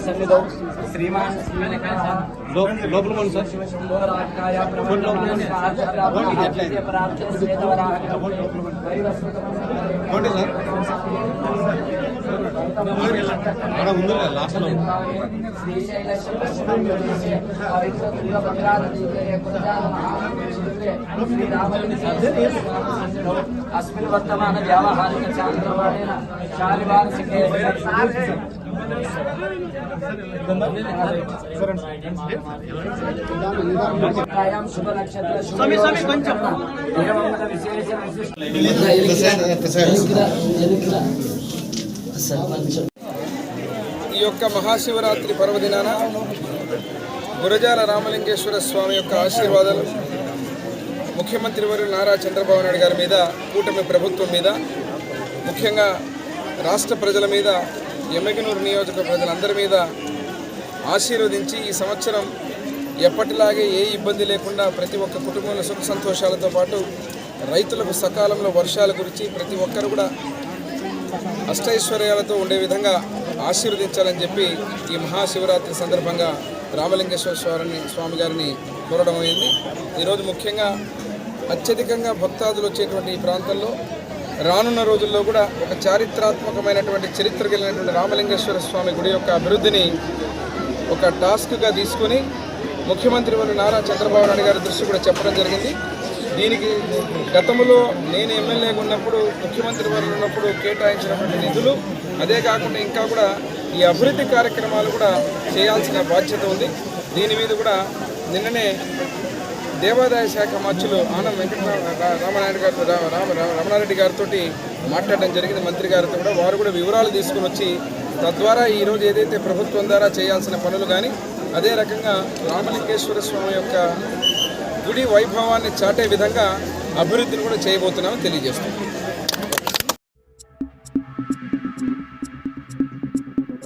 సన్నిధౌ శ్రీమాన్ अस्मिन् वर्तमान व्यावहारिक चान्द्रवाणेन शालिवार्षिके शुभ नक्षत्र ఈ యొక్క మహాశివరాత్రి పర్వదినాన గురజాల రామలింగేశ్వర స్వామి యొక్క ఆశీర్వాదాలు ముఖ్యమంత్రి వర్యులు నారా చంద్రబాబు నాయుడు గారి మీద, కూటమి ప్రభుత్వం మీద, ముఖ్యంగా రాష్ట్ర ప్రజల మీద, ఎమ్మెగనూరు నియోజక ప్రజలందరి మీద ఆశీర్వదించి ఈ సంవత్సరం ఎప్పటిలాగే ఏ ఇబ్బంది లేకుండా ప్రతి ఒక్క కుటుంబంలో సుఖ సంతోషాలతో పాటు రైతులకు సకాలంలో వర్షాలు కురిచి ప్రతి ఒక్కరు కూడా అష్టైశ్వర్యాలతో ఉండే విధంగా ఆశీర్వదించాలని చెప్పి ఈ మహాశివరాత్రి సందర్భంగా రామలింగేశ్వర స్వామి గారిని కోరడం అయింది. ఈరోజు ముఖ్యంగా అత్యధికంగా భక్తాదులు వచ్చేటువంటి ఈ ప్రాంతంలో రానున్న రోజుల్లో కూడా ఒక చారిత్రాత్మకమైనటువంటి చరిత్ర కలిగినటువంటి రామలింగేశ్వర స్వామి గుడి యొక్క అభివృద్ధిని ఒక టాస్క్గా తీసుకొని ముఖ్యమంత్రి వర్యులు నారా చంద్రబాబు నాయుడు గారి దృష్టి కూడా చెప్పడం జరిగింది. దీనికి గతంలో నేను ఎమ్మెల్యేగా ఉన్నప్పుడు, ముఖ్యమంత్రి వర్యులు ఉన్నప్పుడు కేటాయించినటువంటి నిధులు, అదే కాకుండా ఇంకా కూడా ఈ అభివృద్ధి కార్యక్రమాలు కూడా చేయాల్సిన బాధ్యత ఉంది. దీని మీద కూడా నిన్ననే దేవాదాయ శాఖ మంత్రులు ఆనం రమణారెడ్డి గారితో మాట్లాడడం జరిగింది. మంత్రి గారితో కూడా వారు కూడా వివరాలు తీసుకుని వచ్చి తద్వారా ఈరోజు ఏదైతే ప్రభుత్వం ద్వారా చేయాల్సిన పనులు కానీ, అదే రకంగా రామలింగేశ్వర స్వామి యొక్క గుడి వైభవాన్ని చాటే విధంగా అభివృద్ధిని కూడా చేయబోతున్నామని తెలియజేస్తున్నాం.